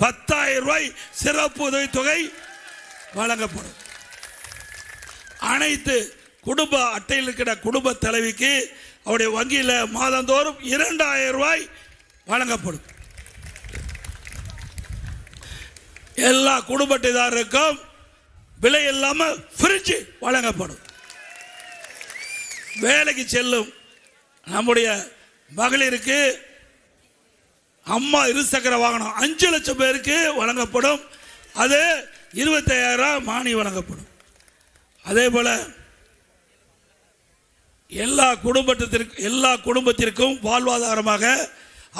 10,000 ரூபாய் சிறப்பு உதவித்தொகை வழங்கப்படும். அனைத்து குடும்ப அட்டையில் இருக்கிற குடும்ப தலைவிக்கு அவருடைய வங்கியில் மாதந்தோறும் 2,000 ரூபாய் வழங்கப்படும். எல்லா குடும்ப அட்டைதாரருக்கும் விலை இல்லாமல் ஃப்ரிட்ஜ் வழங்கப்படும். வேலைக்கு செல்லும் நம்முடைய மகளிருக்கு அம்மா இருசக்கர வாகனம் 5 லட்சம் பேருக்கு வழங்கப்படும். அது 25,000 மானியம் வழங்கப்படும். அதே போல எல்லா குடும்பத்திற்கும் வாழ்வாதாரமாக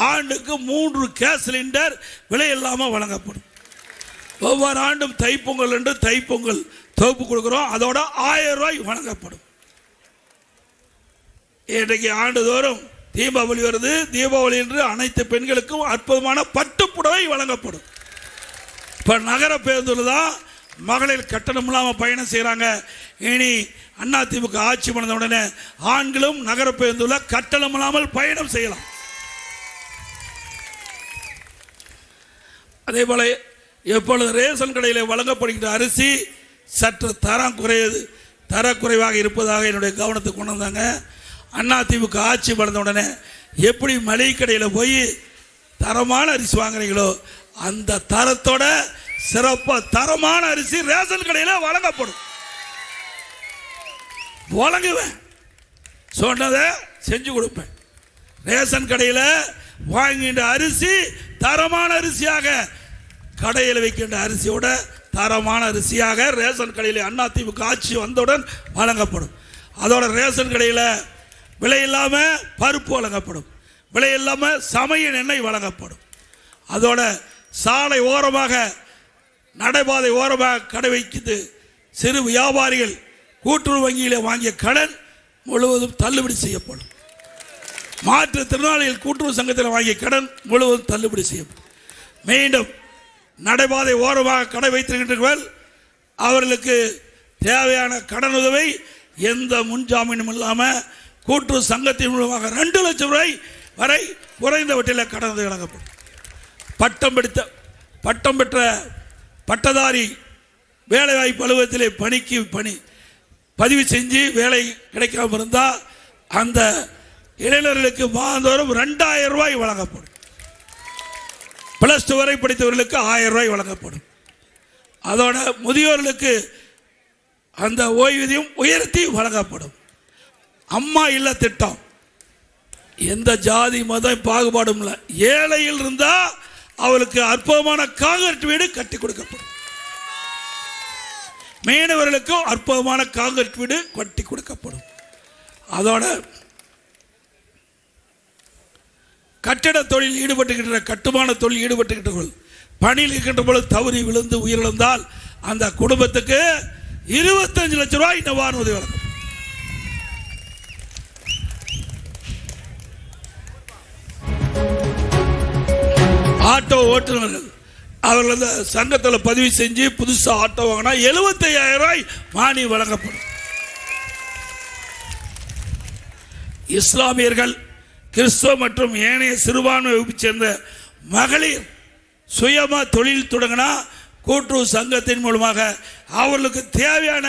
ஆண்டுக்கு 3 கேஸ் சிலிண்டர் விலை இல்லாமல் வழங்கப்படும். ஒவ்வொரு ஆண்டும் தைப்பொங்கல் என்று தைப்பொங்கல் தொகுப்பு கொடுக்கிறோம். அதோட 1000 ரூபாய் வழங்கப்படும். இன்றைக்கு ஆண்டுதோறும் தீபாவளி வருது. தீபாவளி என்று அனைத்து பெண்களுக்கும் அற்புதமான பட்டுப்புடவை வழங்கப்படும். இப்போ நகர பேருந்தில் தான் மகளிர் கட்டணம் இல்லாமல் பயணம் செய்கிறாங்க. இனி அதிமுக ஆட்சி பண்ண உடனே ஆண்களும் நகர பேருந்தில் கட்டணம் இல்லாமல் பயணம் செய்யலாம். அதே போல எப்பொழுது ரேஷன் கடையில் வழங்கப்படுகின்ற அரிசி சற்று தரக்குறைவாக இருப்பதாக என்னுடைய கவனத்துக்கு கொண்டு வந்தாங்க. அதிமுக ஆட்சி பண்ண உடனே எப்படி மளிகை கடையில் போய் தரமான அரிசி வாங்குறீங்களோ அந்த தரத்தோட சிறப்பாக தரமான அரிசி ரேஷன் கடையில் வழங்கப்படும். வழங்குவேன், சொன்னதை செஞ்சு கொடுப்பேன். ரேஷன் கடையில் வாங்குகின்ற அரிசி தரமான அரிசியாக, கடையில் வைக்கின்ற அரிசியோட தரமான அரிசியாக ரேஷன் கடையில் அதிமுக ஆட்சி வந்தவுடன் வழங்கப்படும். அதோட ரேஷன் கடையில் விலை இல்லாமல் பருப்பு வழங்கப்படும், விலை இல்லாமல் சமையல் எண்ணெய் வழங்கப்படும். அதோட சாலை ஓரமாக நடைபாதை ஓரமாக கடை வைக்குது சிறு வியாபாரிகள் கூட்டுறவு வங்கியில் வாங்கிய கடன் முழுவதும் தள்ளுபடி செய்யப்படும். மாற்றுத்திறனாளிகள் கூட்டுறவு சங்கத்தில் வாங்கிய கடன் முழுவதும் தள்ளுபடி செய்யப்படும். மீண்டும் நடைபாதை ஓரமாக கடை வைத்திருக்கின்றவர்கள் அவர்களுக்கு தேவையான கடன் உதவி எந்த முன்ஜாமீனும் இல்லாமல் கூட்டுறவு சங்கத்தின் மூலமாக 2 லட்சம் ரூபாய் வரை குறைந்த வட்டியில் கடன் உதவி வழங்கப்படும். பட்டம் பெற்ற பட்டதாரி வேலைவாய்ப்பு அலுவலகத்திலே பதிவு செஞ்சு வேலை கிடைக்காம இருந்தால் அந்த இளைஞர்களுக்கு மாதந்தோறும் 2,000 ரூபாய் வழங்கப்படும். +2 வரை படித்தவர்களுக்கு 1000 ரூபாய் வழங்கப்படும். அதோட முதியோர்களுக்கு அந்த ஓய்வூதியம் உயர்த்தி வழங்கப்படும். அம்மா இல்ல திட்டம் எந்த ஜாதி மதம் பாகுபாடும் இல்லை. ஏழையில் இருந்தால் அவளுக்கு அற்புதமான காங்கிரீட் வீடு கட்டி கொடுக்கப்படும். மீனவர்களுக்கும் அற்புதமான காங்கிரீட் வீடு கட்டி கொடுக்கப்படும். அதோட கட்டிட தொழில் ஈடுபட்டுகின்ற கட்டுமான தொழில் ஈடுபட்டுகின்றவர்கள் பணியில் இருக்கின்ற பொழுது தவறி விழுந்து உயிரிழந்தால் அந்த குடும்பத்துக்கு 25 லட்சம் ரூபாய் நிவாரண உதவி வழங்கும். ஆட்டோ ஓட்டுநர்கள் அவர்கள் அந்த சங்கத்தில் பதிவு செஞ்சு புதுசாக ஆட்டோ வாங்கினா 75,000 ரூபாய் மானியம் வழங்கப்படும். இஸ்லாமியர்கள், கிறிஸ்தவ மற்றும் ஏனைய சிறுபான்மை வகுப்பை சேர்ந்த மகளிர் சுயமா தொழில் தொடங்கினா கூட்டுறவு சங்கத்தின் மூலமாக அவர்களுக்கு தேவையான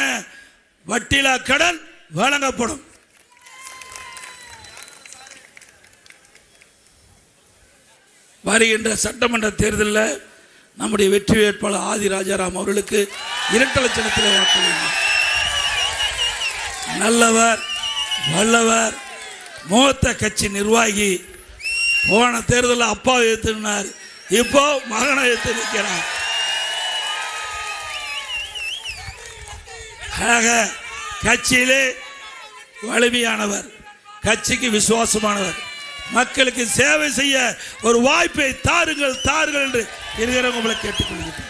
வட்டியில்லா கடன் வழங்கப்படும். வருகின்ற சட்டமன்ற தேர்தலில் நம்முடைய வெற்றி வேட்பாளர் ஆதி ராஜாராம் அவர்களுக்கு 2 லட்சத்தில் வாக்களித்தார். நல்லவர், வல்லவர், மூத்த கட்சி நிர்வாகி. போன தேர்தலில் அப்பாவை ஏற்றுனார், இப்போ மகனை ஏற்று நிற்கிறார். கட்சியிலே வலிமையானவர், கட்சிக்கு விசுவாசமானவர், மக்களுக்கு சேவை செய்ய ஒரு வாய்ப்பை தாருங்கள் என்று இருக்கிறவங்களை கேட்டுக்கொள்கிறேன்.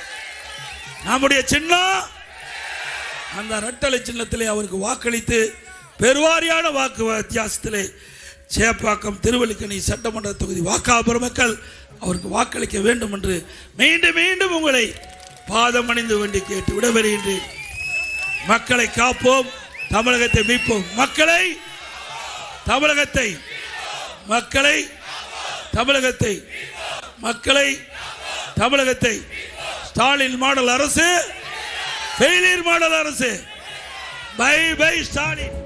நம்முடைய சின்னம் அந்த ரெட்டலை சின்னத்திலே அவருக்கு வாக்களித்து பெருவாரியான வாக்கு வித்தியாசத்திலே சேப்பாக்கம் திருவல்லிக்கணி சட்டமன்ற தொகுதி வாக்காளர் மக்கள் அவருக்கு வாக்களிக்க வேண்டும் என்று மீண்டும் மீண்டும் உங்களை பாதம் அணிந்து வேண்டி கேட்டு விடைபெறுகின்றேன். மக்களை காப்போம், தமிழகத்தை மீட்போம். மக்களை தமிழகத்தை ஸ்டாலின் மாடல் அரசு, ஃபெயிலியர் மாடல் அரசு. Bye bye Stalin.